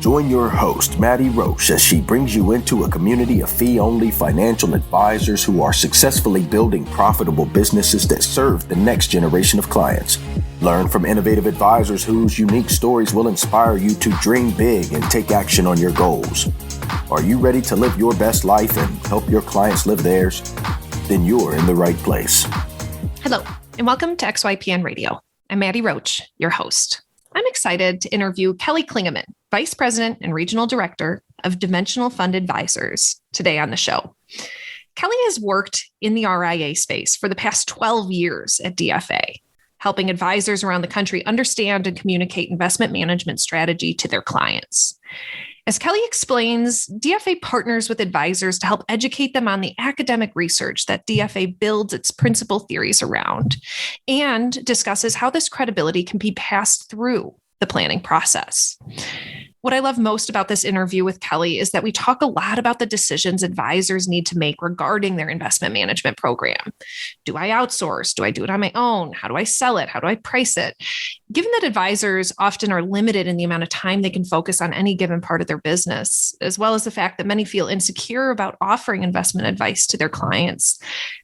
Join your host, Maddie Roche, as she brings you into a community of fee-only financial advisors who are successfully building profitable businesses that serve the next generation of clients. Learn from innovative advisors whose unique stories will inspire you to dream big and take action on your goals. Are you ready to live your best life and help your clients live theirs? Then you're in the right place. Hello, and welcome to XYPN Radio. I'm Maddie Roche, your host. I'm excited to interview Kelly Klingaman, Vice President and Regional Director of Dimensional Fund Advisors, today on the show. Kelly has worked in the RIA space for the past 12 years at DFA, helping advisors around the country understand and communicate investment management strategy to their clients. As Kelly explains, DFA partners with advisors to help educate them on the academic research that DFA builds its principal theories around, and discusses how this credibility can be passed through the planning process. What I love most about this interview with Kelly is that we talk a lot about the decisions advisors need to make regarding their investment management program. Do I outsource? Do I do it on my own? How do I sell it? How do I price it? Given that advisors often are limited in the amount of time they can focus on any given part of their business, as well as the fact that many feel insecure about offering investment advice to their clients,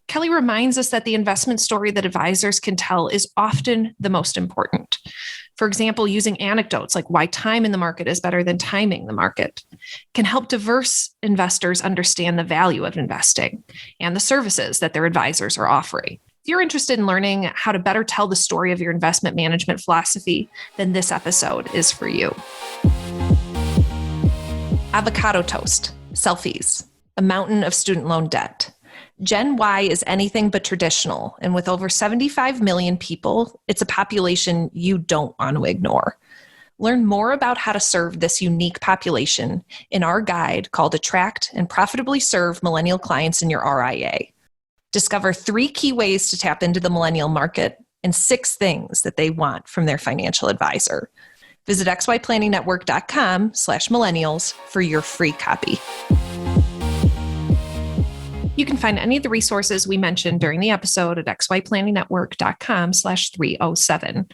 Kelly reminds us that the investment story that advisors can tell is often the most important. For example, using anecdotes like why time in the market is better than timing the market can help diverse investors understand the value of investing and the services that their advisors are offering. If you're interested in learning how to better tell the story of your investment management philosophy, then this episode is for you. Avocado toast, selfies, a mountain of student loan debt. Gen Y is anything but traditional, and with over 75 million people, it's a population you don't want to ignore. Learn more about how to serve this unique population in our guide called Attract and Profitably Serve Millennial Clients in Your RIA. Discover 3 key ways to tap into the millennial market and 6 things that they want from their financial advisor. Visit xyplanningnetwork.com/millennials for your free copy. You can find any of the resources we mentioned during the episode at xyplanningnetwork.com/307.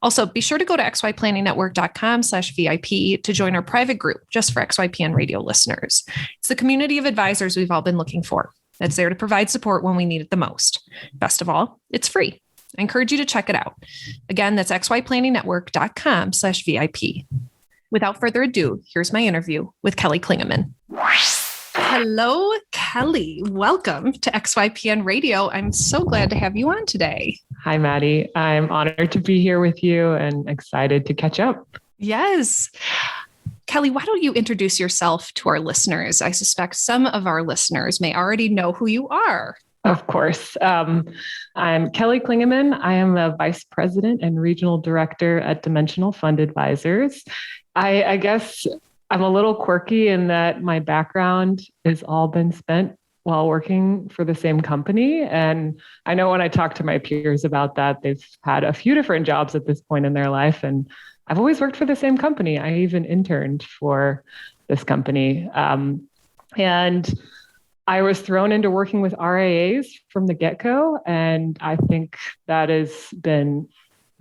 Also, be sure to go to xyplanningnetwork.com/VIP to join our private group just for XYPN radio listeners. It's the community of advisors we've all been looking for that's there to provide support when we need it the most. Best of all, it's free. I encourage you to check it out. Again, that's xyplanningnetwork.com/VIP. Without further ado, here's my interview with Kelly Klingaman. Hello, Kelly. Welcome to XYPN Radio. I'm so glad to have you on today. Hi, Maddie. I'm honored to be here with you and excited to catch up. Yes. Kelly, why don't you introduce yourself to our listeners? I suspect some of our listeners may already know who you are. Of course. I'm Kelly Klingaman. I am a Vice President and Regional Director at Dimensional Fund Advisors. I guess I'm a little quirky in that my background has all been spent while working for the same company. And I know when I talk to my peers about that, they've had a few different jobs at this point in their life. And I've always worked for the same company. I even interned for this company. And I was thrown into working with RIAs from the get-go. And I think that has been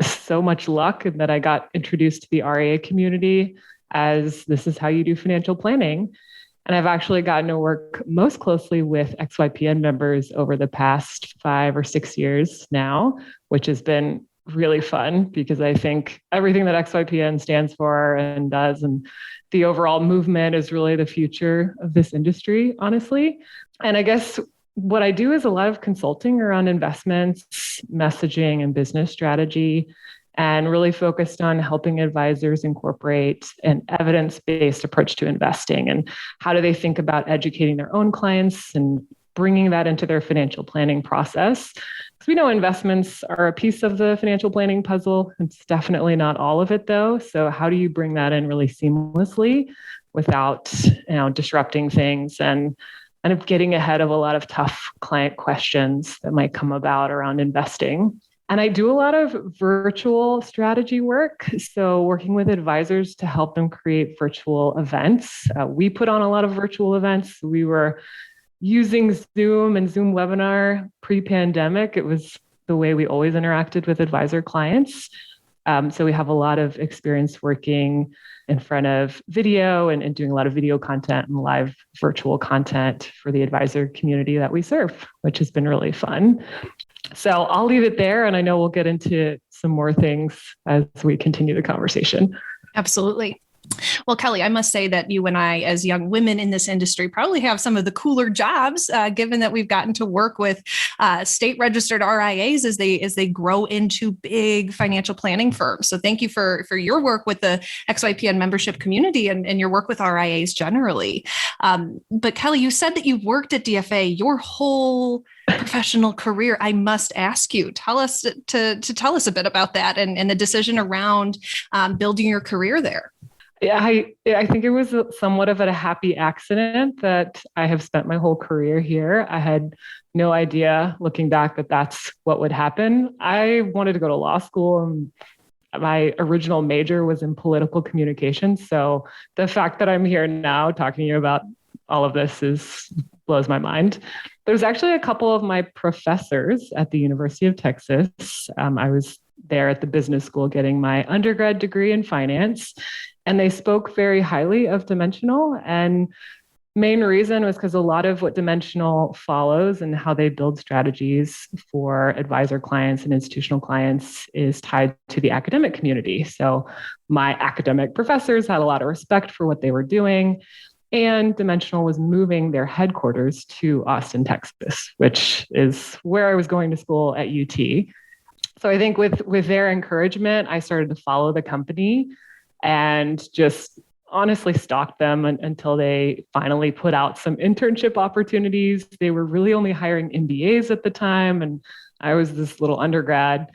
so much luck in that I got introduced to the RIA community as this is how you do financial planning. And I've actually gotten to work most closely with XYPN members over the past 5 or 6 years now, which has been really fun because I think everything that XYPN stands for and does and the overall movement is really the future of this industry, honestly. And I guess what I do is a lot of consulting around investments, messaging, and business strategy, and really focused on helping advisors incorporate an evidence-based approach to investing and how do they think about educating their own clients and bringing that into their financial planning process. Because we know investments are a piece of the financial planning puzzle. It's definitely not all of it, though. So how do you bring that in really seamlessly without, disrupting things and kind of getting ahead of a lot of tough client questions that might come about around investing? And I do a lot of virtual strategy work. So working with advisors to help them create virtual events. We put on a lot of virtual events. We were using Zoom and Zoom webinar pre-pandemic. It was the way we always interacted with advisor clients. So we have a lot of experience working in front of video and doing a lot of video content and live virtual content for the advisor community that we serve, which has been really fun. So I'll leave it there. And I know we'll get into some more things as we continue the conversation. Absolutely. Well, Kelly, I must say that you and I, as young women in this industry, probably have some of the cooler jobs, given that we've gotten to work with state-registered RIAs as they grow into big financial planning firms. So thank you for your work with the XYPN membership community and your work with RIAs generally. But Kelly, you said that you've worked at DFA your whole professional career. I must ask you, tell us a bit about that and the decision around building your career there. Yeah, I think it was somewhat of a happy accident that I have spent my whole career here. I had no idea, looking back, that that's what would happen. I wanted to go to law school, and my original major was in political communications. So the fact that I'm here now talking to you about all of this blows my mind. There's actually a couple of my professors at the University of Texas. I was there at the business school getting my undergrad degree in finance. And they spoke very highly of Dimensional. And main reason was because a lot of what Dimensional follows and how they build strategies for advisor clients and institutional clients is tied to the academic community. So my academic professors had a lot of respect for what they were doing. And Dimensional was moving their headquarters to Austin, Texas, which is where I was going to school at UT. So I think with their encouragement, I started to follow the company and just honestly stalked them until they finally put out some internship opportunities. They were really only hiring MBAs at the time, and I was this little undergrad.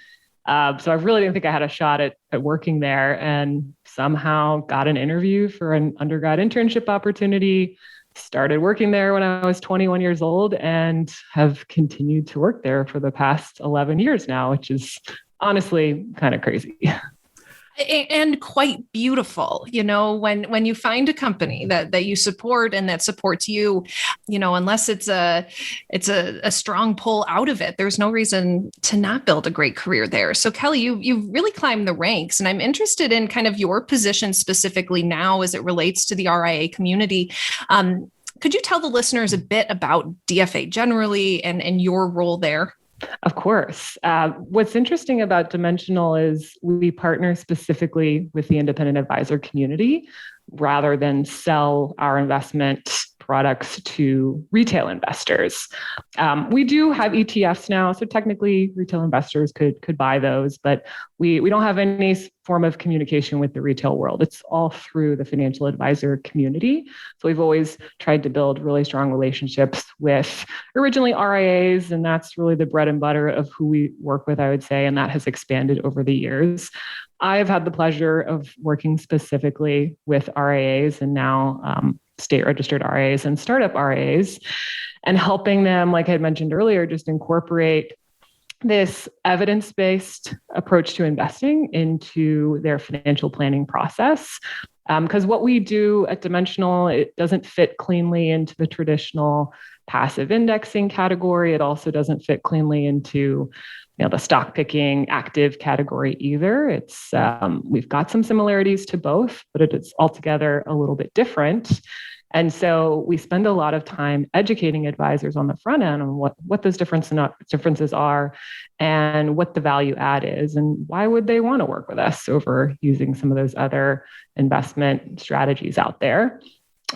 So I really didn't think I had a shot at working there, and somehow got an interview for an undergrad internship opportunity, started working there when I was 21 years old, and have continued to work there for the past 11 years now, which is honestly kind of crazy. And quite beautiful, when you find a company that you support and that supports you, unless it's a strong pull out of it, there's no reason to not build a great career there. So Kelly, you've really climbed the ranks, and I'm interested in kind of your position specifically now as it relates to the RIA community. Could you tell the listeners a bit about DFA generally and your role there? Of course. What's interesting about Dimensional is we partner specifically with the independent advisor community rather than sell our investment products to retail investors. We do have ETFs now, so technically retail investors could buy those, but we don't have any form of communication with the retail world. It's all through the financial advisor community. So we've always tried to build really strong relationships with originally RIAs, and that's really the bread and butter of who we work with, I would say, and that has expanded over the years. I've had the pleasure of working specifically with RIAs and now state-registered RIAs and startup RIAs, and helping them, like I had mentioned earlier, just incorporate this evidence-based approach to investing into their financial planning process. Because what we do at Dimensional, it doesn't fit cleanly into the traditional passive indexing category. It also doesn't fit cleanly into the stock picking active category either. It's we've got some similarities to both, but it is altogether a little bit different. And so we spend a lot of time educating advisors on the front end on what those differences are and what the value add is and why would they want to work with us over using some of those other investment strategies out there.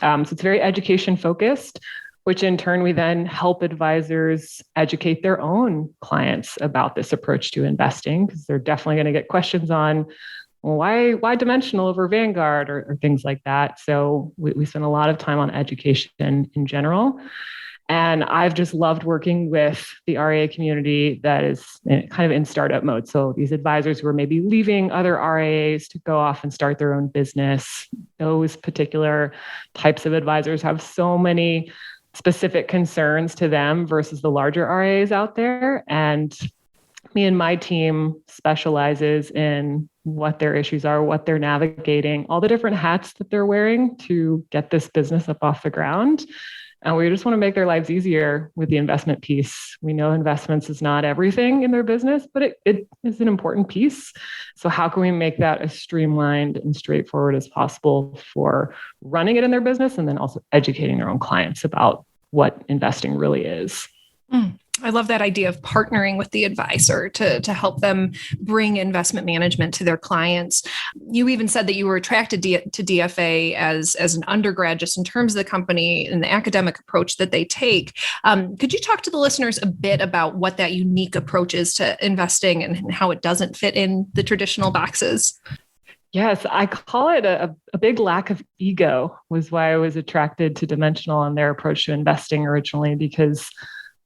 So it's very education focused, which in turn we then help advisors educate their own clients about this approach to investing, because they're definitely going to get questions on, well, why Dimensional over Vanguard or things like that. So we spend a lot of time on education in general. And I've just loved working with the RIA community that is kind of in startup mode. So these advisors who are maybe leaving other RIAs to go off and start their own business, those particular types of advisors have so many specific concerns to them versus the larger RIAs out there. And me and my team specializes in what their issues are, what they're navigating, all the different hats that they're wearing to get this business up off the ground. And we just want to make their lives easier with the investment piece. We know investments is not everything in their business, but it is an important piece. So how can we make that as streamlined and straightforward as possible for running it in their business, and then also educating their own clients about what investing really is? I love that idea of partnering with the advisor to help them bring investment management to their clients. You even said that you were attracted to DFA as an undergrad, just in terms of the company and the academic approach that they take. Could you talk to the listeners a bit about what that unique approach is to investing and how it doesn't fit in the traditional boxes? Yes, I call it a big lack of ego was why I was attracted to Dimensional and their approach to investing originally, because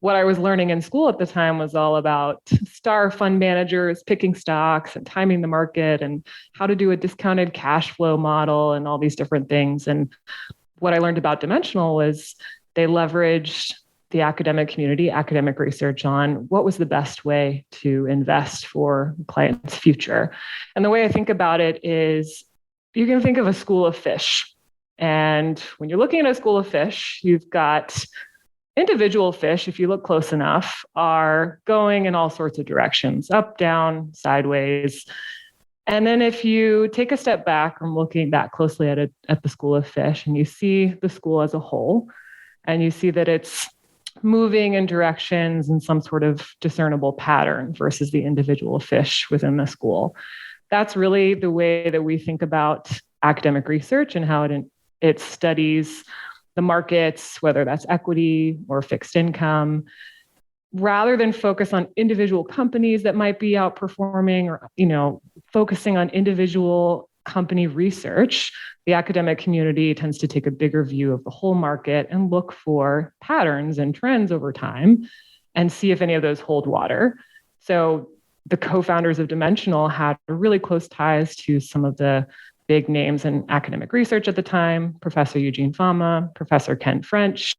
what I was learning in school at the time was all about star fund managers, picking stocks and timing the market and how to do a discounted cash flow model and all these different things. And what I learned about Dimensional was they leveraged the academic community, academic research on what was the best way to invest for the client's future. And the way I think about it is you can think of a school of fish. And when you're looking at a school of fish, you've got individual fish, if you look close enough, are going in all sorts of directions, up, down, sideways. And then if you take a step back from looking back closely at the school of fish, and you see the school as a whole, and you see that it's moving in directions in some sort of discernible pattern versus the individual fish within the school, that's really the way that we think about academic research and how it studies the markets, whether that's equity or fixed income, rather than focus on individual companies that might be outperforming or, focusing on individual company research. The academic community tends to take a bigger view of the whole market and look for patterns and trends over time and see if any of those hold water. So the co-founders of Dimensional had really close ties to some of the big names in academic research at the time, Professor Eugene Fama, Professor Ken French,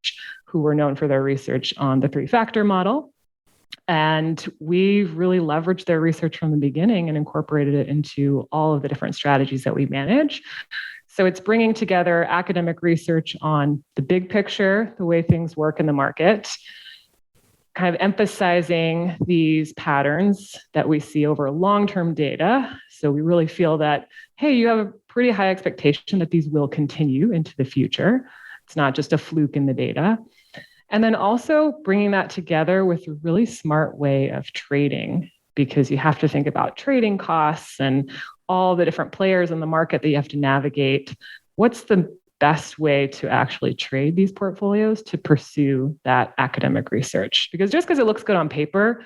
who were known for their research on the three-factor model. And we really leveraged their research from the beginning and incorporated it into all of the different strategies that we manage. So it's bringing together academic research on the big picture, the way things work in the market, kind of emphasizing these patterns that we see over long-term data. So we really feel that, hey, you have a pretty high expectation that these will continue into the future. It's not just a fluke in the data. And then also bringing that together with a really smart way of trading, because you have to think about trading costs and all the different players in the market that you have to navigate. What's the best way to actually trade these portfolios to pursue that academic research? Because just because it looks good on paper,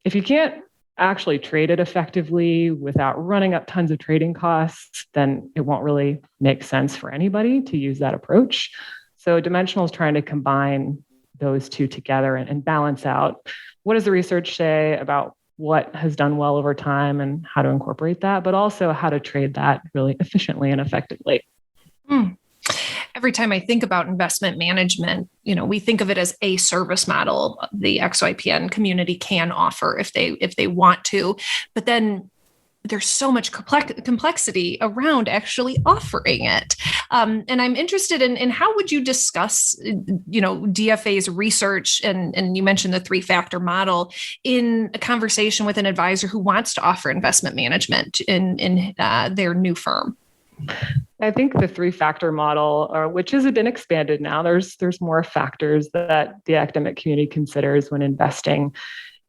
if you can't actually trade it effectively without running up tons of trading costs, then it won't really make sense for anybody to use that approach. So Dimensional is trying to combine those two together and balance out what does the research say about what has done well over time and how to incorporate that, but also how to trade that really efficiently and effectively. Every time I think about investment management, we think of it as a service model the XYPN community can offer if they want to, but then there's so much complexity around actually offering it. And I'm interested in how would you discuss, DFA's research, and you mentioned the three-factor model in a conversation with an advisor who wants to offer investment management in their new firm? I think the three-factor model, which has been expanded now, there's more factors that the academic community considers when investing.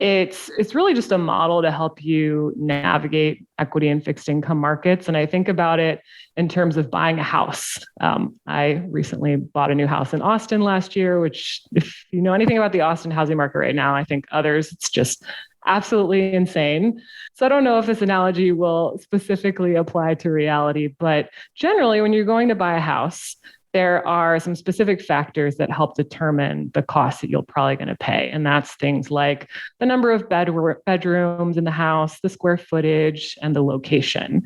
It's really just a model to help you navigate equity and fixed income markets. And I think about it in terms of buying a house. I recently bought a new house in Austin last year, which, if you know anything about the Austin housing market right now, I think others, it's just absolutely insane. So I don't know if this analogy will specifically apply to reality, but generally when you're going to buy a house, there are some specific factors that help determine the cost that you're probably going to pay. And that's things like the number of bedrooms in the house, the square footage, and the location.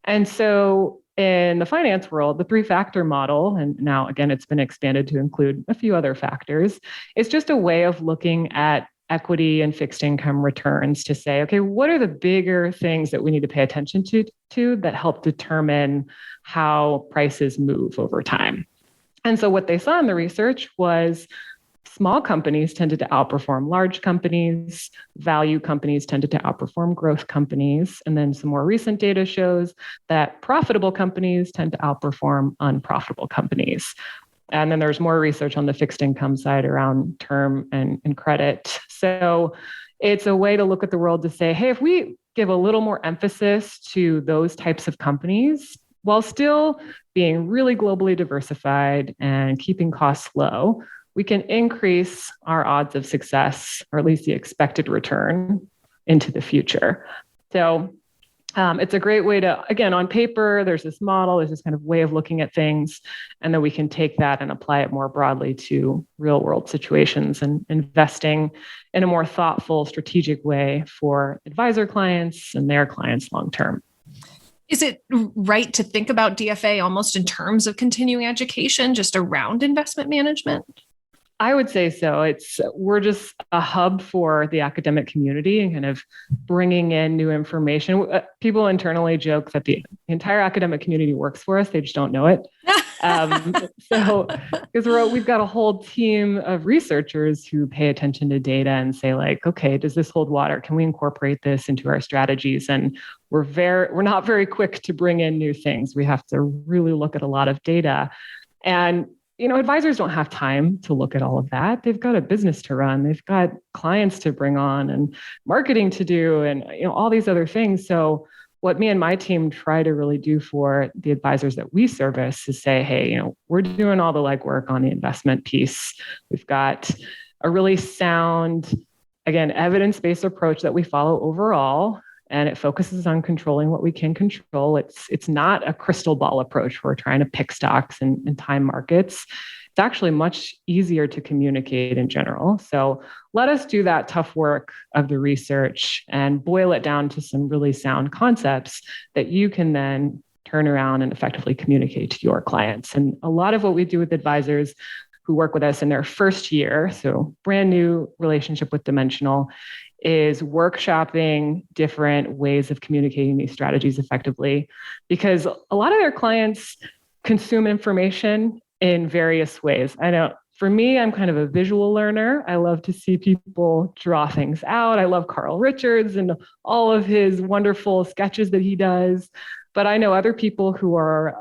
And so in the finance world, the three-factor model, and now again, it's been expanded to include a few other factors, is just a way of looking at equity and fixed income returns to say, okay, what are the bigger things that we need to pay attention to that help determine how prices move over time? And so what they saw in the research was small companies tended to outperform large companies, value companies tended to outperform growth companies. And then some more recent data shows that profitable companies tend to outperform unprofitable companies. And then there's more research on the fixed income side around term and credit. So it's a way to look at the world to say, hey, if we give a little more emphasis to those types of companies while still being really globally diversified and keeping costs low, we can increase our odds of success, or at least the expected return into the future. So it's a great way to, again, on paper, there's this model, there's this kind of way of looking at things, and then we can take that and apply it more broadly to real world situations and investing in a more thoughtful, strategic way for advisor clients and their clients long term. Is it right to think about DFA almost in terms of continuing education, just around investment management? I would say so. We're just a hub for the academic community and kind of bringing in new information. People internally joke that the entire academic community works for us. They just don't know it. So, because we've got a whole team of researchers who pay attention to data and say, like, okay, does this hold water? Can we incorporate this into our strategies? And we're not very quick to bring in new things. We have to really look at a lot of data. And advisors don't have time to look at all of that. They've got a business to run. They've got clients to bring on and marketing to do and all these other things. So what me and my team try to really do for the advisors that we service is say, hey, we're doing all the legwork on the investment piece. We've got a really sound, again, evidence-based approach that we follow overall. And it focuses on controlling what we can control. It's not a crystal ball approach where we're trying to pick stocks and time markets. It's actually much easier to communicate in general. So let us do that tough work of the research and boil it down to some really sound concepts that you can then turn around and effectively communicate to your clients. And a lot of what we do with advisors who work with us in their first year, so brand new relationship with Dimensional, is workshopping different ways of communicating these strategies effectively, because a lot of their clients consume information in various ways. I know for me, I'm kind of a visual learner. I love to see people draw things out. I love Carl Richards and all of his wonderful sketches that he does. But I know other people who are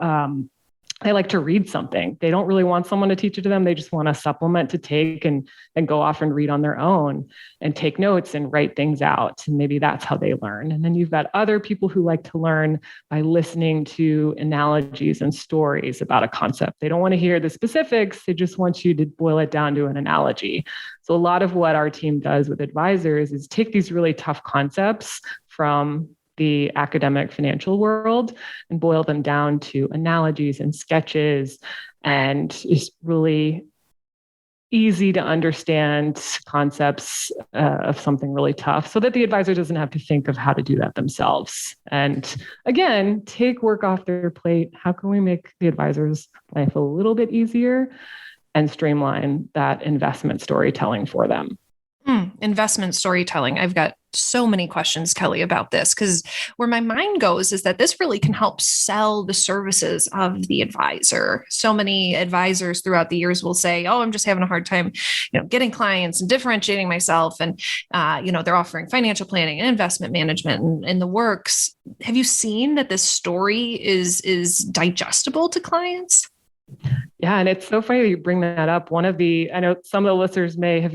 they like to read something. They don't really want someone to teach it to them. They just want a supplement to take and go off and read on their own and take notes and write things out. And maybe that's how they learn. And then you've got other people who like to learn by listening to analogies and stories about a concept. They don't want to hear the specifics. They just want you to boil it down to an analogy. So a lot of what our team does with advisors is take these really tough concepts from the academic financial world and boil them down to analogies and sketches, and is really easy to understand concepts of something really tough so that the advisor doesn't have to think of how to do that themselves. And again, take work off their plate. How can we make the advisor's life a little bit easier and streamline that investment storytelling for them? Investment storytelling. I've got so many questions, Kelly, about this, because where my mind goes is that this really can help sell the services of the advisor. So many advisors throughout the years will say, oh, I'm just having a hard time, getting clients and differentiating myself. And, they're offering financial planning and investment management and the works. Have you seen that this story is digestible to clients? Yeah, and it's so funny that you bring that up. I know some of the listeners may have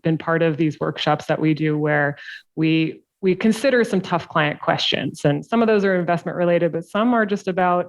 been part of these workshops that we do where we consider some tough client questions. And some of those are investment related, but some are just about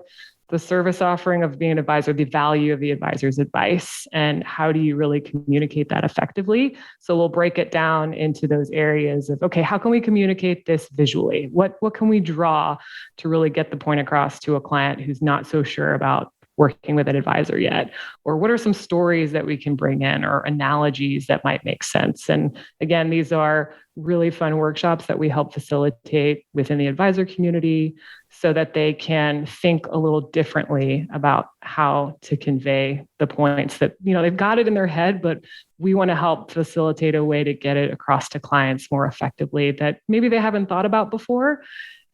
the service offering of being an advisor, the value of the advisor's advice, and how do you really communicate that effectively? So we'll break it down into those areas of, okay, how can we communicate this visually? What can we draw to really get the point across to a client who's not so sure about working with an advisor yet? Or what are some stories that we can bring in or analogies that might make sense? And again, these are really fun workshops that we help facilitate within the advisor community so that they can think a little differently about how to convey the points that, they've got it in their head, but we want to help facilitate a way to get it across to clients more effectively that maybe they haven't thought about before.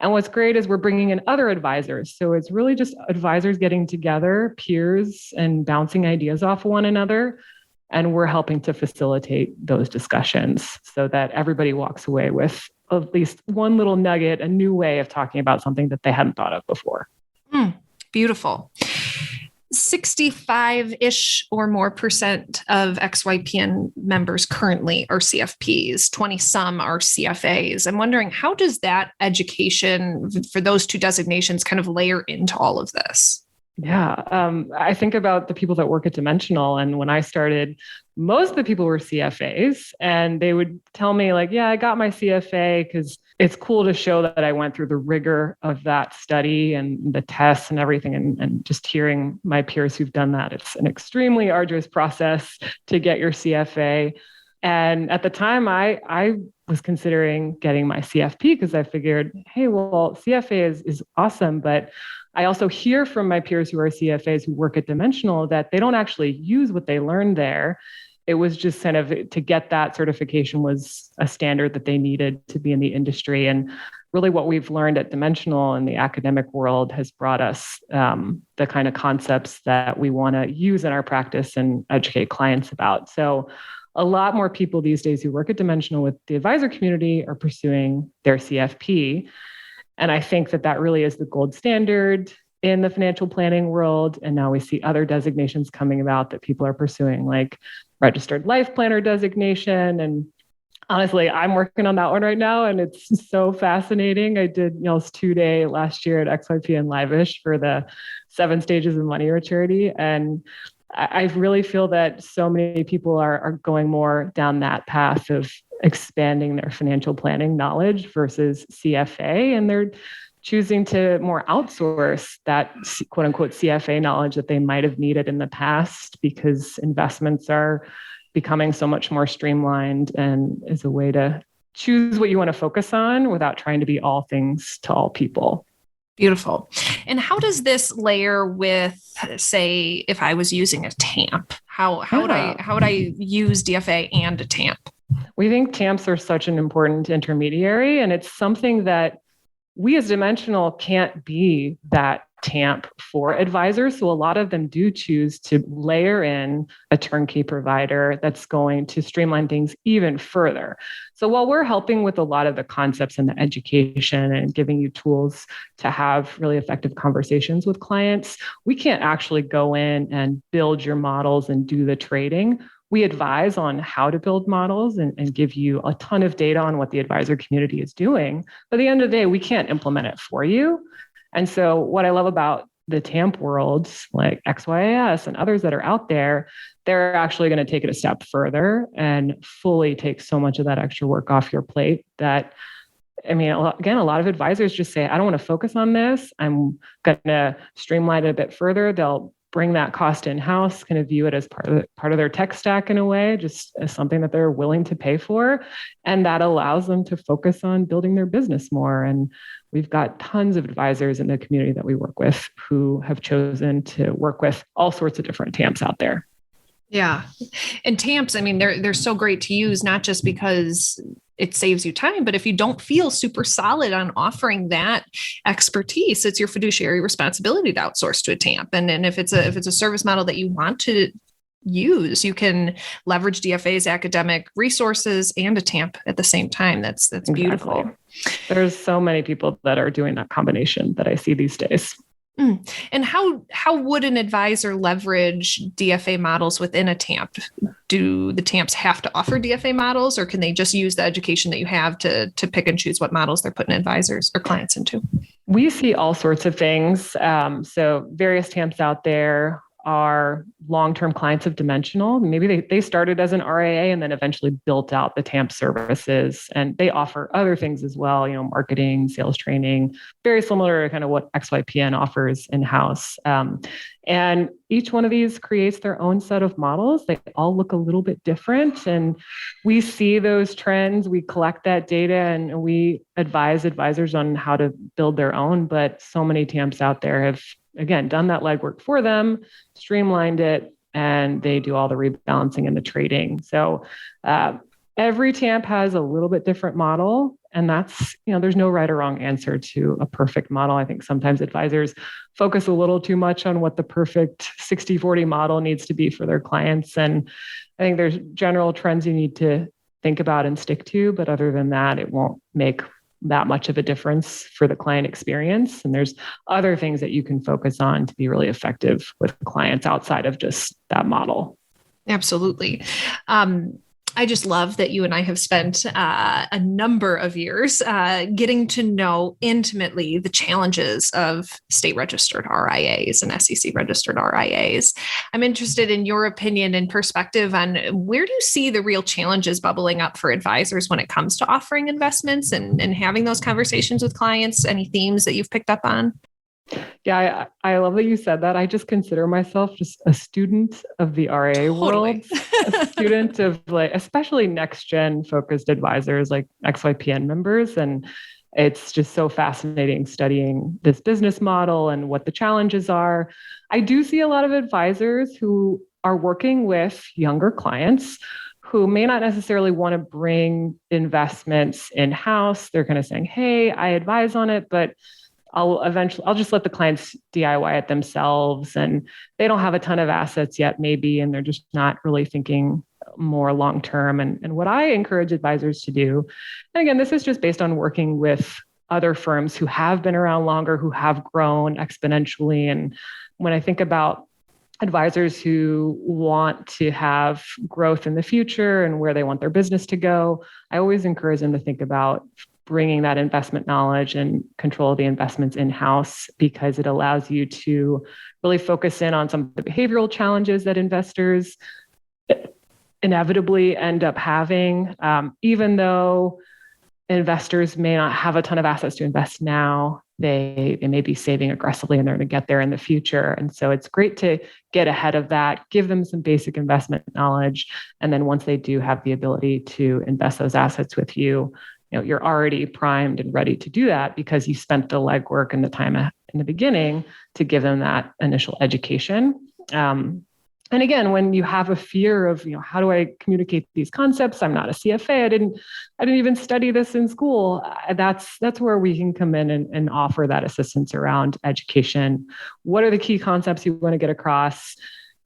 And what's great is we're bringing in other advisors. So it's really just advisors getting together, peers, and bouncing ideas off of one another. And we're helping to facilitate those discussions so that everybody walks away with at least one little nugget, a new way of talking about something that they hadn't thought of before. Beautiful. 65-ish or more percent of XYPN members currently are CFPs, 20 some are CFAs. I'm wondering, how does that education for those two designations kind of layer into all of this? Yeah, I think about the people that work at Dimensional. And when I started, most of the people were CFAs. And they would tell me like, yeah, I got my CFA because it's cool to show that I went through the rigor of that study and the tests and everything. And just hearing my peers who've done that, it's an extremely arduous process to get your CFA. And at the time, I was considering getting my CFP because I figured, hey, well, CFA is awesome, but I also hear from my peers who are CFAs who work at Dimensional that they don't actually use what they learned there. It was just kind of to get that certification was a standard that they needed to be in the industry. And really what we've learned at Dimensional in the academic world has brought us the kind of concepts that we want to use in our practice and educate clients about. So a lot more people these days who work at Dimensional with the advisor community are pursuing their CFP. And I think that really is the gold standard in the financial planning world. And now we see other designations coming about that people are pursuing, like registered life planner designation. And honestly, I'm working on that one right now. And it's so fascinating. I did Neil's 2-day last year at XYPN Live-ish for the 7 stages of money maturity. And I really feel that so many people are going more down that path of expanding their financial planning knowledge versus CFA. And they're choosing to more outsource that quote unquote CFA knowledge that they might have needed in the past because investments are becoming so much more streamlined and is a way to choose what you want to focus on without trying to be all things to all people. Beautiful. And how does this layer with, say, if I was using a TAMP? How would I use DFA and a TAMP? We think TAMPs are such an important intermediary, and it's something that we as Dimensional can't be that TAMP for advisors. So a lot of them do choose to layer in a turnkey provider that's going to streamline things even further. So while we're helping with a lot of the concepts and the education and giving you tools to have really effective conversations with clients, we can't actually go in and build your models and do the trading. We advise on how to build models and give you a ton of data on what the advisor community is doing. But at the end of the day, we can't implement it for you. And so what I love about the TAMP world, like XYS and others that are out there, they're actually going to take it a step further and fully take so much of that extra work off your plate that, I mean, again, a lot of advisors just say, I don't want to focus on this. I'm going to streamline it a bit further. They'll bring that cost in-house, kind of view it as part of their tech stack in a way, just as something that they're willing to pay for. And that allows them to focus on building their business more. And we've got tons of advisors in the community that we work with who have chosen to work with all sorts of different TAMPs out there. Yeah. And TAMPs, I mean, they're so great to use, not just because it saves you time, but if you don't feel super solid on offering that expertise, it's your fiduciary responsibility to outsource to a TAMP. And if it's a service model that you want to use, you can leverage DFA's academic resources and a TAMP at the same time. That's beautiful. Exactly. There's so many people that are doing that combination that I see these days. And how would an advisor leverage DFA models within a TAMP? Do the TAMPs have to offer DFA models, or can they just use the education that you have to pick and choose what models they're putting advisors or clients into? We see all sorts of things. So various TAMPs out there are long-term clients of Dimensional. Maybe they started as an RIA and then eventually built out the TAMP services, and they offer other things as well, marketing, sales training, very similar to kind of what XYPN offers in-house. And each one of these creates their own set of models. They all look a little bit different, and we see those trends. We collect that data and we advise advisors on how to build their own. But so many TAMPs out there have, again, done that legwork for them, streamlined it, and they do all the rebalancing and the trading. So every TAMP has a little bit different model. And that's, there's no right or wrong answer to a perfect model. I think sometimes advisors focus a little too much on what the perfect 60-40 model needs to be for their clients. And I think there's general trends you need to think about and stick to. But other than that, it won't make that much of a difference for the client experience. And there's other things that you can focus on to be really effective with clients outside of just that model. Absolutely. I just love that you and I have spent a number of years getting to know intimately the challenges of state registered RIAs and SEC registered RIAs. I'm interested in your opinion and perspective on where do you see the real challenges bubbling up for advisors when it comes to offering investments and having those conversations with clients? Any themes that you've picked up on? Yeah, I love that you said that. I just consider myself just a student of the RIA world, a student of especially next gen focused advisors like XYPN members. And it's just so fascinating studying this business model and what the challenges are. I do see a lot of advisors who are working with younger clients who may not necessarily want to bring investments in-house. They're kind of saying, hey, I advise on it, but I'll just let the clients DIY it themselves. And they don't have a ton of assets yet, maybe, and they're just not really thinking more long-term. And what I encourage advisors to do, and again, this is just based on working with other firms who have been around longer, who have grown exponentially. And when I think about advisors who want to have growth in the future and where they want their business to go, I always encourage them to think about bringing that investment knowledge and control of the investments in-house, because it allows you to really focus in on some of the behavioral challenges that investors inevitably end up having. Even though investors may not have a ton of assets to invest now, they may be saving aggressively and they're going to get there in the future. And so it's great to get ahead of that, give them some basic investment knowledge. And then once they do have the ability to invest those assets with you, you're already primed and ready to do that because you spent the legwork and the time in the beginning to give them that initial education. And again, when you have a fear of, how do I communicate these concepts? I'm not a CFA. I didn't even study this in school. That's where we can come in and offer that assistance around education. What are the key concepts you want to get across?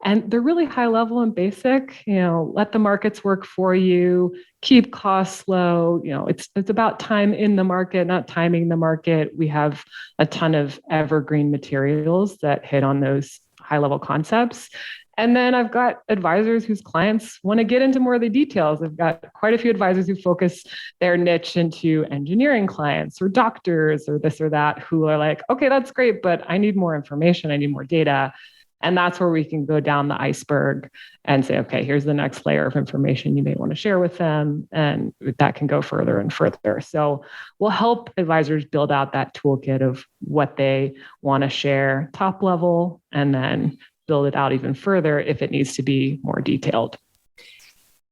And they're really high level and basic, let the markets work for you, keep costs low. It's about time in the market, not timing the market. We have a ton of evergreen materials that hit on those high level concepts. And then I've got advisors whose clients want to get into more of the details. I've got quite a few advisors who focus their niche into engineering clients or doctors or this or that, who are like, okay, that's great, but I need more information. I need more data. And that's where we can go down the iceberg and say, okay, here's the next layer of information you may want to share with them. And that can go further and further. So we'll help advisors build out that toolkit of what they want to share top level, and then build it out even further if it needs to be more detailed.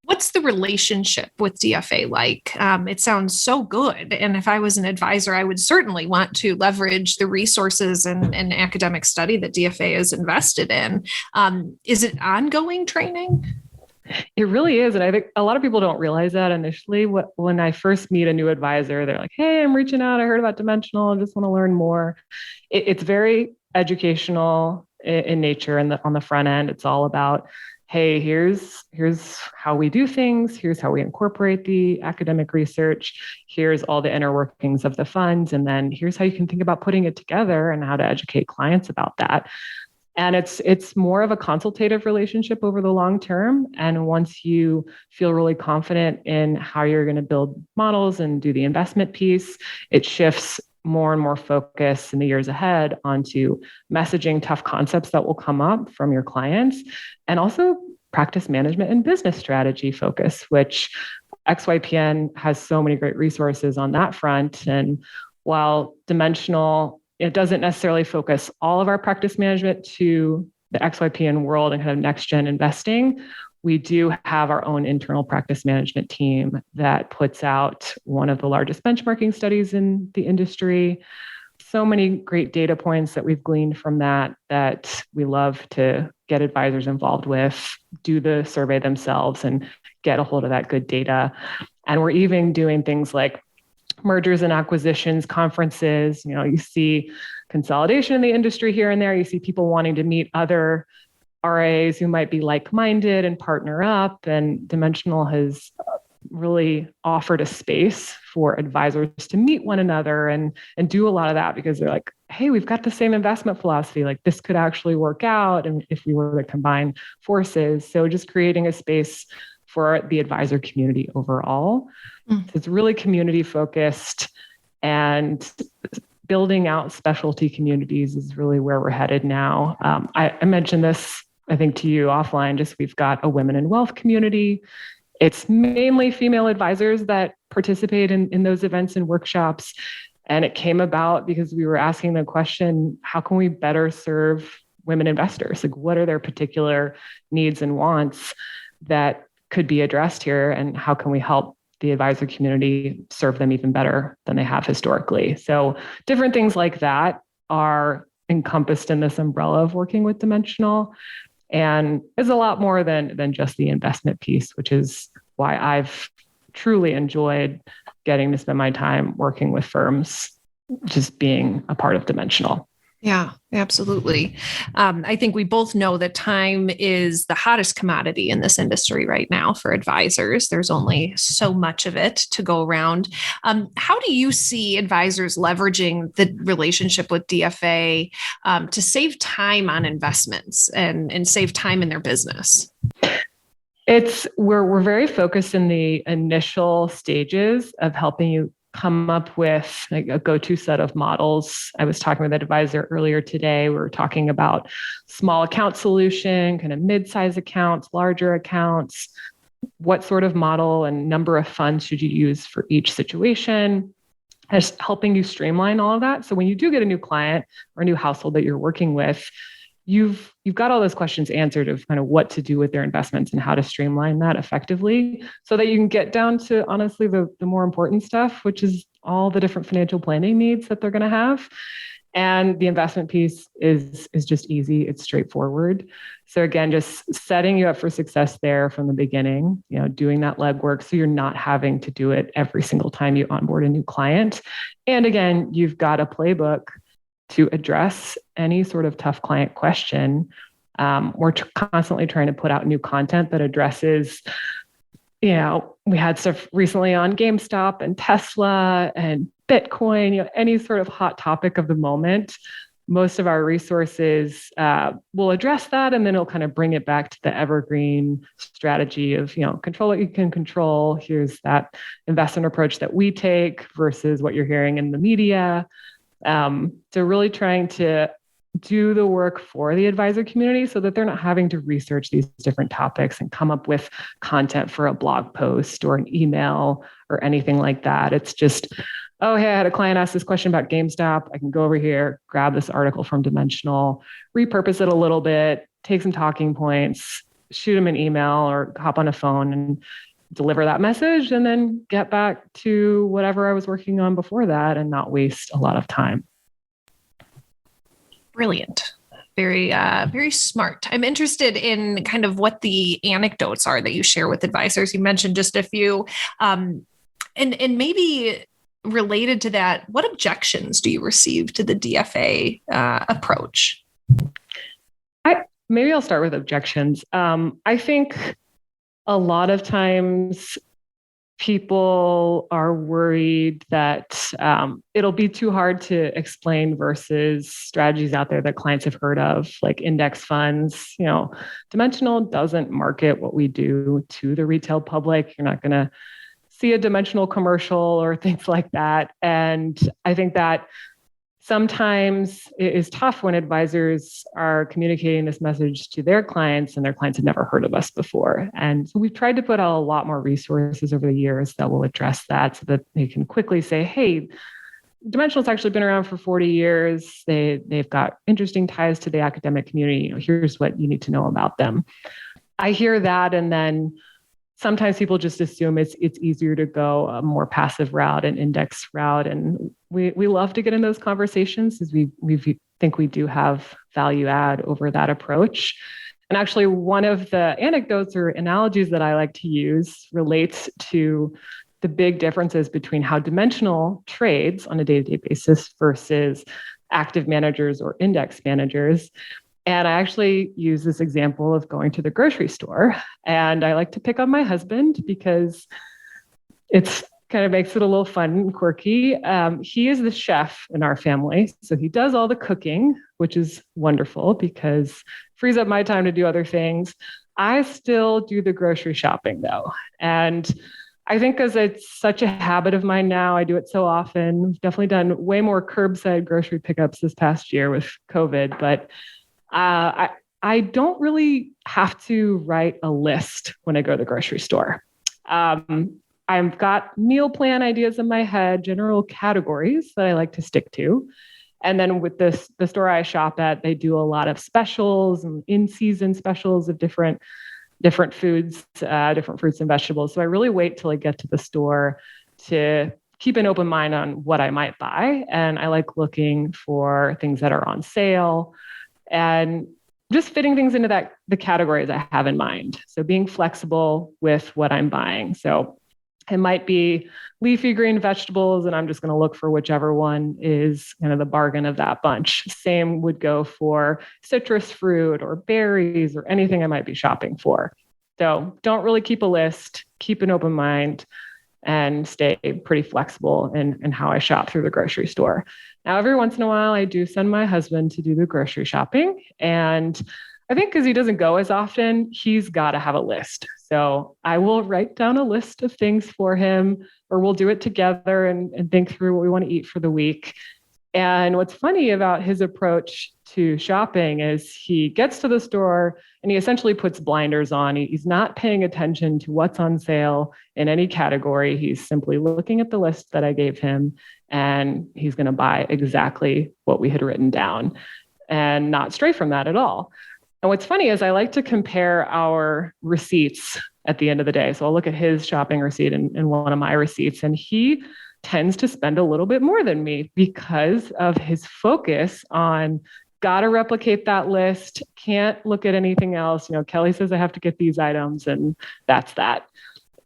What's the relationship with DFA like? It sounds so good. And if I was an advisor, I would certainly want to leverage the resources and academic study that DFA is invested in. Is it ongoing training? It really is. And I think a lot of people don't realize that initially. When I first meet a new advisor, they're like, hey, I'm reaching out. I heard about Dimensional. I just want to learn more. It's very educational in nature. And on the front end, it's all about, hey, here's how we do things. Here's how we incorporate the academic research. Here's all the inner workings of the funds. And then here's how you can think about putting it together and how to educate clients about that. And it's more of a consultative relationship over the long term. And once you feel really confident in how you're going to build models and do the investment piece, it shifts more and more focus in the years ahead onto messaging tough concepts that will come up from your clients, and also practice management and business strategy focus, which XYPN has so many great resources on that front. And while Dimensional, it doesn't necessarily focus all of our practice management to the XYPN world and kind of next gen investing, we do have our own internal practice management team that puts out one of the largest benchmarking studies in the industry. So many great data points that we've gleaned from that we love to get advisors involved with, do the survey themselves and get a hold of that good data. And we're even doing things like mergers and acquisitions, conferences. You see consolidation in the industry here and there. You see people wanting to meet other RAs who might be like-minded and partner up. And Dimensional has really offered a space for advisors to meet one another and do a lot of that, because they're like, hey, we've got the same investment philosophy. Like, this could actually work out, and if we were to combine forces. So just creating a space for the advisor community overall. So it's really community focused, and building out specialty communities is really where we're headed now. I mentioned this, I think, to you offline. Just, we've got a women in wealth community. It's mainly female advisors that participate in those events and workshops. And it came about because we were asking the question, how can we better serve women investors? Like, what are their particular needs and wants that could be addressed here? And how can we help the advisor community serve them even better than they have historically? So different things like that are encompassed in this umbrella of working with Dimensional. And it's a lot more than just the investment piece, which is why I've truly enjoyed getting to spend my time working with firms, just being a part of Dimensional. Yeah, absolutely. I think we both know that time is the hottest commodity in this industry right now for advisors. There's only so much of it to go around. How do you see advisors leveraging the relationship with DFA to save time on investments and save time in their business? We're very focused in the initial stages of helping you come up with like a go-to set of models. I was talking with an advisor earlier today. We were talking about small account solution, kind of mid-size accounts, larger accounts. What sort of model and number of funds should you use for each situation? Just helping you streamline all of that. So when you do get a new client or a new household that you're working with, you've got all those questions answered of kind of what to do with their investments and how to streamline that effectively, so that you can get down to honestly the more important stuff, which is all the different financial planning needs that they're going to have. And the investment piece is just easy. It's straightforward. So again, just setting you up for success there from the beginning, doing that legwork so you're not having to do it every single time you onboard a new client. And again, you've got a playbook to address any sort of tough client question. We're constantly trying to put out new content that addresses, we had stuff recently on GameStop and Tesla and Bitcoin, any sort of hot topic of the moment. Most of our resources will address that, and then it'll kind of bring it back to the evergreen strategy of, control what you can control. Here's that investment approach that we take versus what you're hearing in the media. So really trying to do the work for the advisor community so that they're not having to research these different topics and come up with content for a blog post or an email or anything like that. It's just, oh, hey, I had a client ask this question about GameStop. I can go over here, grab this article from Dimensional, repurpose it a little bit, take some talking points, shoot them an email or hop on a phone and deliver that message, and then get back to whatever I was working on before that and not waste a lot of time. Brilliant. Very, very smart. I'm interested in kind of what the anecdotes are that you share with advisors. You mentioned just a few, and maybe related to that, what objections do you receive to the DFA approach? Maybe I'll start with objections. I think a lot of times people are worried that it'll be too hard to explain versus strategies out there that clients have heard of, like index funds. Dimensional doesn't market what we do to the retail public. You're not going to see a Dimensional commercial or things like that. And I think that sometimes it is tough when advisors are communicating this message to their clients and their clients have never heard of us before. And so we've tried to put out a lot more resources over the years that will address that so that they can quickly say, hey, Dimensional's actually been around for 40 years. They've got interesting ties to the academic community. Here's what you need to know about them. I hear that, and then sometimes people just assume it's easier to go a more passive route, an index route. And we love to get in those conversations because we think we do have value add over that approach. And actually, one of the anecdotes or analogies that I like to use relates to the big differences between how Dimensional trades on a day-to-day basis versus active managers or index managers. And I actually use this example of going to the grocery store. And I like to pick on my husband because it's kind of makes it a little fun and quirky. He is the chef in our family. So he does all the cooking, which is wonderful because it frees up my time to do other things. I still do the grocery shopping though. And I think because it's such a habit of mine now, I do it so often. I've definitely done way more curbside grocery pickups this past year with COVID, but I don't really have to write a list when I go to the grocery store. I've got meal plan ideas in my head, general categories that I like to stick to. And then with the store I shop at, they do a lot of specials and in-season specials of different foods, different fruits and vegetables. So I really wait till I get to the store to keep an open mind on what I might buy. And I like looking for things that are on sale and just fitting things into the categories I have in mind. So being flexible with what I'm buying. So it might be leafy green vegetables, and I'm just going to look for whichever one is kind of the bargain of that bunch. Same would go for citrus fruit or berries or anything I might be shopping for. So don't really keep a list, keep an open mind, and stay pretty flexible in how I shop through the grocery store. Now, every once in a while, I do send my husband to do the grocery shopping. And I think because he doesn't go as often, he's got to have a list. So I will write down a list of things for him, or we'll do it together and think through what we want to eat for the week. And what's funny about his approach to shopping is he gets to the store and he essentially puts blinders on. He's not paying attention to what's on sale in any category. He's simply looking at the list that I gave him, and he's going to buy exactly what we had written down and not stray from that at all. And what's funny is I like to compare our receipts at the end of the day. So I'll look at his shopping receipt and one of my receipts, and he tends to spend a little bit more than me because of his focus on got to replicate that list, can't look at anything else. Kelly says I have to get these items, and that's that.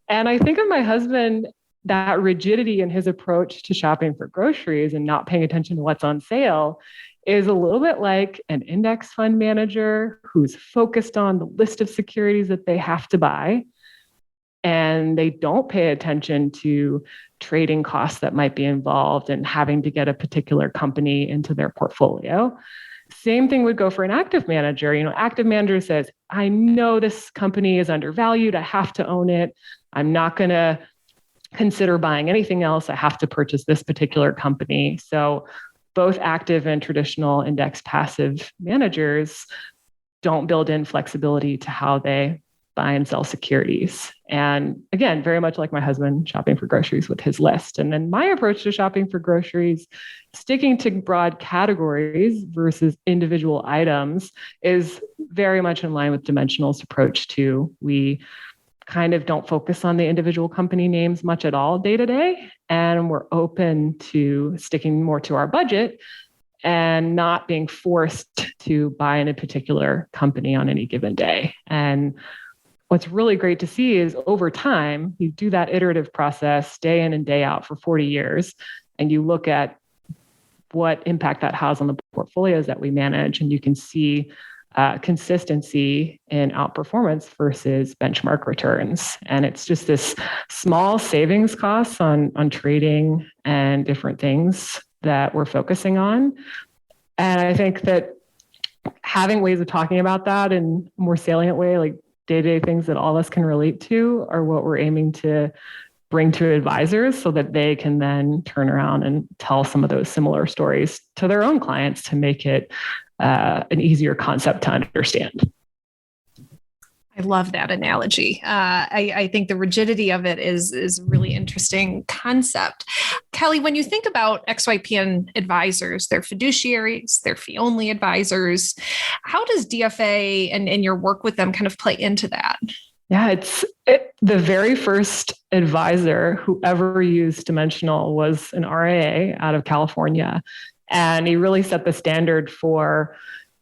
And I think of my husband, that rigidity in his approach to shopping for groceries and not paying attention to what's on sale is a little bit like an index fund manager who's focused on the list of securities that they have to buy, and they don't pay attention to trading costs that might be involved and having to get a particular company into their portfolio. Same thing would go for an active manager. Active manager says, I know this company is undervalued. I have to own it. I'm not going to consider buying anything else. I have to purchase this particular company. So both active and traditional index passive managers don't build in flexibility to how they buy and sell securities. And again, very much like my husband shopping for groceries with his list. And then my approach to shopping for groceries, sticking to broad categories versus individual items, is very much in line with Dimensional's approach to we kind of don't focus on the individual company names much at all day to day. And we're open to sticking more to our budget and not being forced to buy in a particular company on any given day. And what's really great to see is over time, you do that iterative process day in and day out for 40 years, and you look at what impact that has on the portfolios that we manage, and you can see consistency in outperformance versus benchmark returns. And it's just this small savings costs on trading and different things that we're focusing on. And I think that having ways of talking about that in a more salient way, like day-to-day things that all of us can relate to, are what we're aiming to bring to advisors so that they can then turn around and tell some of those similar stories to their own clients to make it an easier concept to understand. I love that analogy. I think the rigidity of it is a really interesting concept. Kelly, when you think about XYPN advisors, they're fiduciaries, they're fee-only advisors. How does DFA and your work with them kind of play into that? Yeah, the very first advisor who ever used Dimensional was an RIA out of California. And he really set the standard for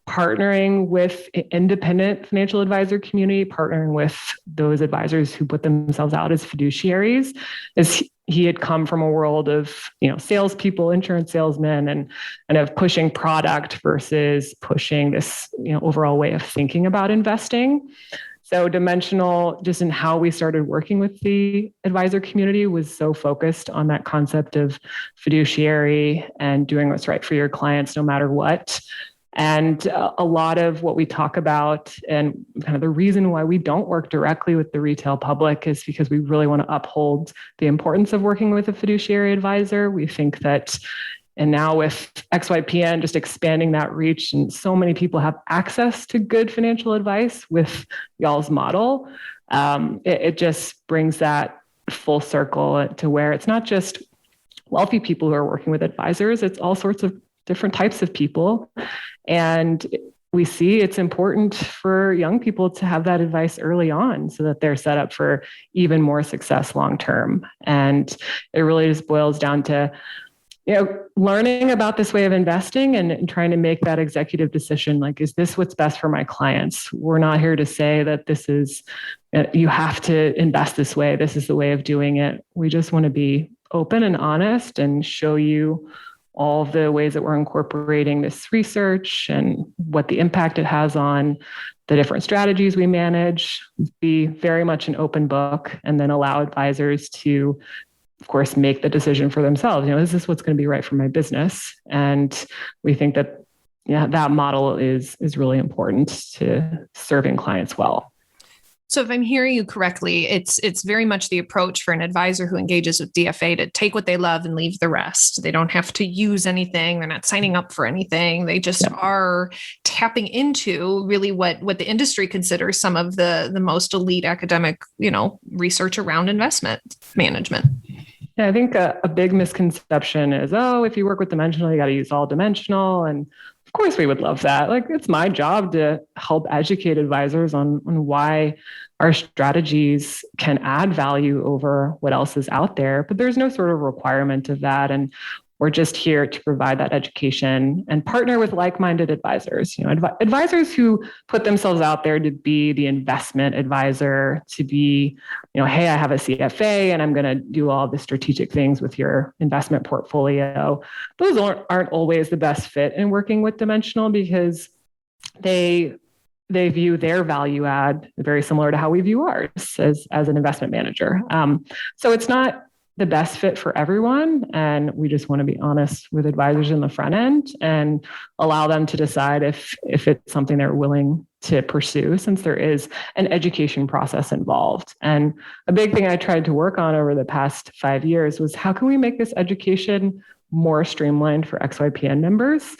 partnering with independent financial advisor community, partnering with those advisors who put themselves out as fiduciaries, as he had come from a world of, salespeople, insurance salesmen, and of pushing product versus pushing this, overall way of thinking about investing. So Dimensional, just in how we started working with the advisor community, was so focused on that concept of fiduciary and doing what's right for your clients no matter what. And a lot of what we talk about and kind of the reason why we don't work directly with the retail public is because we really want to uphold the importance of working with a fiduciary advisor. We think that, and now with XYPN just expanding that reach, and so many people have access to good financial advice with y'all's model, it just brings that full circle to where it's not just wealthy people who are working with advisors, it's all sorts of different types of people. And we see it's important for young people to have that advice early on so that they're set up for even more success long term. And it really just boils down to learning about this way of investing and trying to make that executive decision. Like, is this what's best for my clients? We're not here to say that this is, you have to invest this way. This is the way of doing it. We just want to be open and honest and show you all of the ways that we're incorporating this research and what the impact it has on the different strategies we manage, be very much an open book, and then allow advisors to, of course, make the decision for themselves. Is this what's going to be right for my business? And we think that, that model is really important to serving clients well. So if I'm hearing you correctly, it's very much the approach for an advisor who engages with DFA to take what they love and leave the rest. They don't have to use anything. They're not signing up for anything. They just are tapping into really what the industry considers some of the most elite academic, research around investment management. Yeah, I think a big misconception is, if you work with Dimensional, you got to use all Dimensional. And of course we would love that. Like, it's my job to help educate advisors on why our strategies can add value over what else is out there, but there's no sort of requirement of that. And we're just here to provide that education and partner with like-minded advisors, advisors who put themselves out there to be the investment advisor, to be, hey, I have a CFA and I'm going to do all the strategic things with your investment portfolio. Those aren't always the best fit in working with Dimensional because they view their value add very similar to how we view ours as an investment manager. So it's not the best fit for everyone. And we just want to be honest with advisors in the front end and allow them to decide if it's something they're willing to pursue, since there is an education process involved. And a big thing I tried to work on over the past 5 years was, how can we make this education more streamlined for XYPN members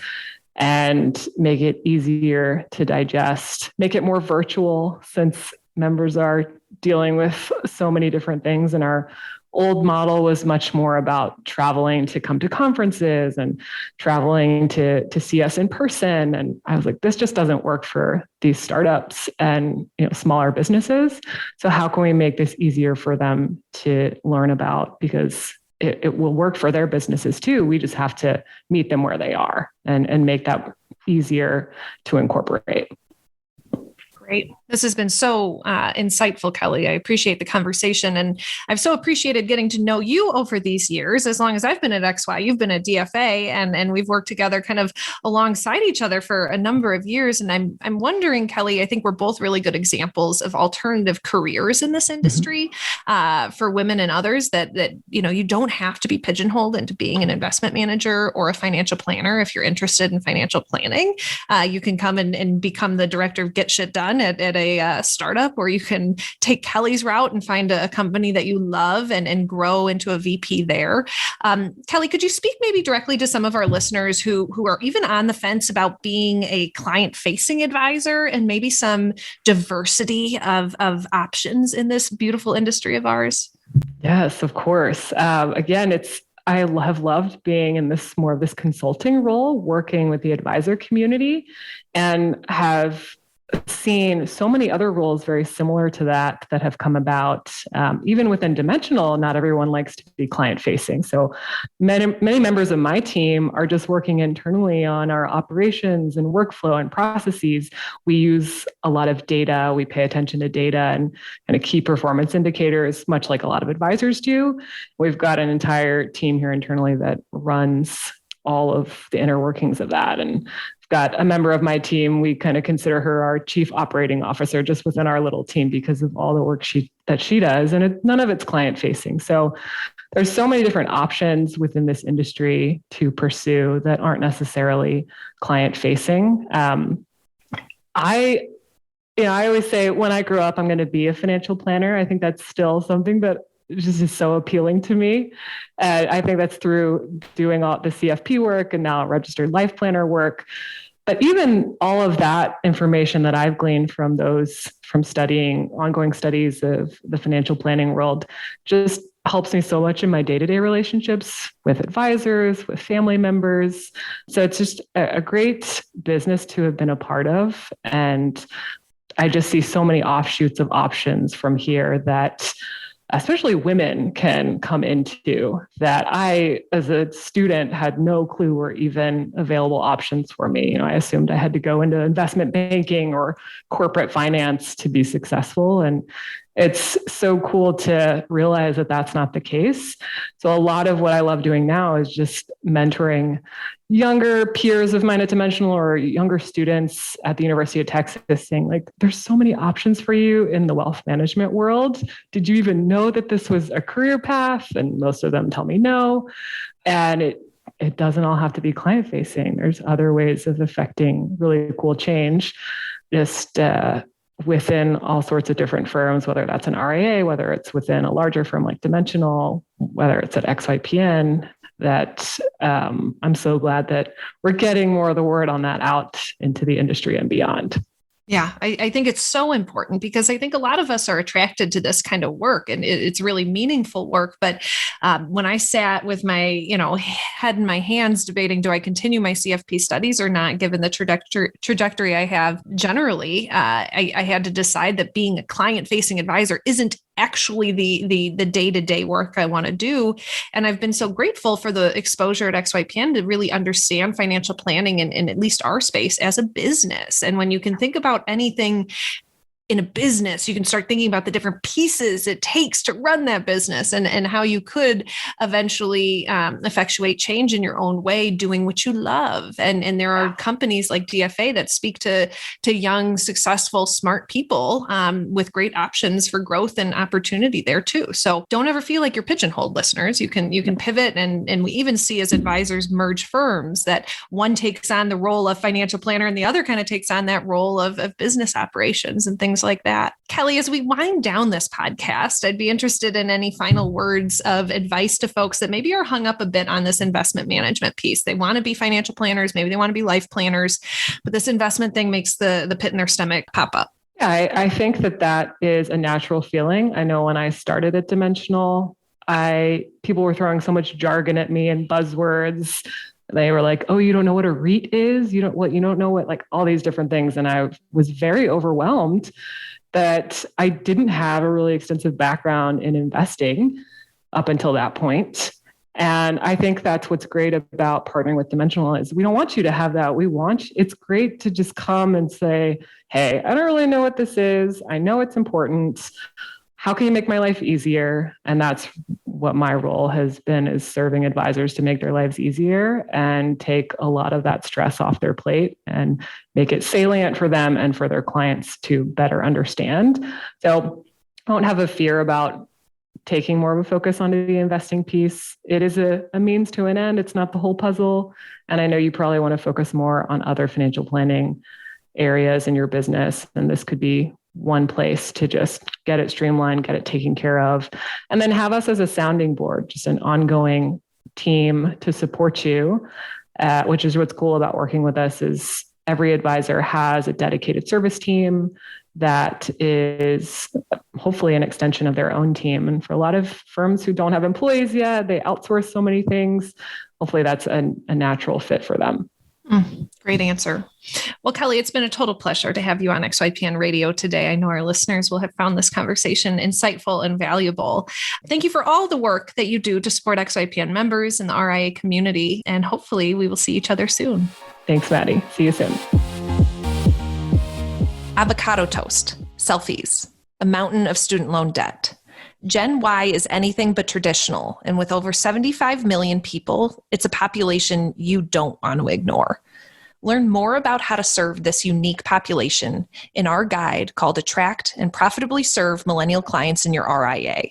and make it easier to digest, make it more virtual, since members are dealing with so many different things. And our old model was much more about traveling to come to conferences and traveling to see us in person. And I was like, this just doesn't work for these startups and smaller businesses. So how can we make this easier for them to learn about? Because it will work for their businesses too. We just have to meet them where they are and make that easier to incorporate. Great. This has been so insightful, Kelly. I appreciate the conversation. And I've so appreciated getting to know you over these years. As long as I've been at XY, you've been at DFA, and we've worked together kind of alongside each other for a number of years. And I'm wondering, Kelly, I think we're both really good examples of alternative careers in this industry for women and others that you don't have to be pigeonholed into being an investment manager or a financial planner. If you're interested in financial planning, you can come and become the director of Get Shit Done at a startup, or you can take Kelly's route and find a company that you love and grow into a VP there. Kelly, could you speak maybe directly to some of our listeners who are even on the fence about being a client-facing advisor and maybe some diversity of options in this beautiful industry of ours? Yes, of course. Again, I have loved being in this consulting role, working with the advisor community, and have seen so many other roles very similar to that have come about. Even within Dimensional, not everyone likes to be client facing. So many members of my team are just working internally on our operations and workflow and processes. We use a lot of data. We pay attention to data and kind of key performance indicators, much like a lot of advisors do. We've got an entire team here internally that runs all of the inner workings of that. And got a member of my team, we kind of consider her our chief operating officer just within our little team because of all the work that she does. And none of it's client facing. So there's so many different options within this industry to pursue that aren't necessarily client facing. I always say when I grow up, I'm going to be a financial planner. I think that's still something that just is so appealing to me. I think that's through doing all the CFP work and now registered life planner work. But even all of that information that I've gleaned from studying ongoing studies of the financial planning world just helps me so much in my day-to-day relationships with advisors, with family members. So it's just a great business to have been a part of. And I just see so many offshoots of options from here that especially women can come into that I, as a student, had no clue were even available options for me. I assumed I had to go into investment banking or corporate finance to be successful. And it's so cool to realize that that's not the case. So a lot of what I love doing now is just mentoring younger peers of mine at Dimensional or younger students at the University of Texas saying, like, there's so many options for you in the wealth management world. Did you even know that this was a career path? And most of them tell me no. And it doesn't all have to be client facing. There's other ways of affecting really cool change. Just within all sorts of different firms, whether that's an RIA, whether it's within a larger firm like Dimensional, whether it's at XYPN, that I'm so glad that we're getting more of the word on that out into the industry and beyond. Yeah, I think it's so important because I think a lot of us are attracted to this kind of work and it's really meaningful work. But when I sat with my, head in my hands debating, do I continue my CFP studies or not, given the trajectory I have generally, I had to decide that being a client-facing advisor isn't actually the day-to-day work I want to do. And I've been so grateful for the exposure at XYPN to really understand financial planning in at least our space as a business. And when you can think about anything in a business, you can start thinking about the different pieces it takes to run that business and how you could eventually effectuate change in your own way, doing what you love. And there are companies like DFA that speak to young, successful, smart people with great options for growth and opportunity there too. So don't ever feel like you're pigeonholed, listeners. You can pivot. And we even see as advisors merge firms that one takes on the role of financial planner and the other kind of takes on that role of business operations and things like that. Kelly, as we wind down this podcast, I'd be interested in any final words of advice to folks that maybe are hung up a bit on this investment management piece. They want to be financial planners, maybe they want to be life planners, but this investment thing makes the pit in their stomach pop up. Yeah, I think that is a natural feeling. I know when I started at Dimensional, people were throwing so much jargon at me and buzzwords. They were like, "Oh, you don't know what a REIT is? You don't know what, like, all these different things." And I was very overwhelmed that I didn't have a really extensive background in investing up until that point. And I think that's what's great about partnering with Dimensional is we don't want you to have that. It's great to just come and say, "Hey, I don't really know what this is. I know it's important. How can you make my life easier?" And that's what my role has been, is serving advisors to make their lives easier and take a lot of that stress off their plate and make it salient for them and for their clients to better understand. So I don't have a fear about taking more of a focus onto the investing piece. It is a means to an end. It's not the whole puzzle. And I know you probably want to focus more on other financial planning areas in your business. And this could be one place to just get it streamlined, get it taken care of, and then have us as a sounding board, just an ongoing team to support you, which is what's cool about working with us is every advisor has a dedicated service team that is hopefully an extension of their own team. And for a lot of firms who don't have employees yet, they outsource so many things. Hopefully that's a natural fit for them. Great answer. Well, Kelly, it's been a total pleasure to have you on XYPN Radio today. I know our listeners will have found this conversation insightful and valuable. Thank you for all the work that you do to support XYPN members and the RIA community, and hopefully we will see each other soon. Thanks, Maddie. See you soon. Avocado toast, selfies, a mountain of student loan debt. Gen Y is anything but traditional, and with over 75 million people, it's a population you don't want to ignore. Learn more about how to serve this unique population in our guide called Attract and Profitably Serve Millennial Clients in Your RIA.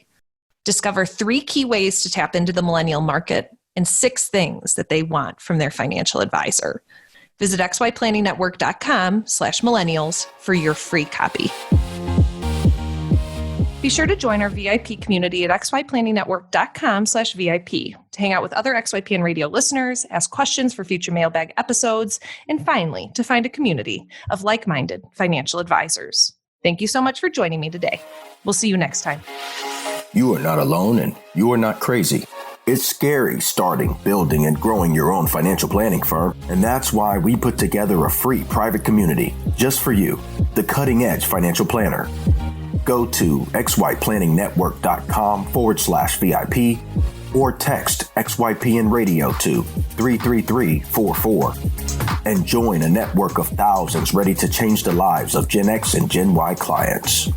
Discover 3 key ways to tap into the millennial market and 6 things that they want from their financial advisor. Visit xyplanningnetwork.com/millennials for your free copy. Be sure to join our VIP community at xyplanningnetwork.com/VIP to hang out with other XYPN Radio listeners, ask questions for future mailbag episodes, and finally, to find a community of like-minded financial advisors. Thank you so much for joining me today. We'll see you next time. You are not alone and you are not crazy. It's scary starting, building, and growing your own financial planning firm, and that's why we put together a free private community just for you, the Cutting Edge Financial Planner. Go to xyplanningnetwork.com/VIP or text XYPN Radio to 33344 and join a network of thousands ready to change the lives of Gen X and Gen Y clients.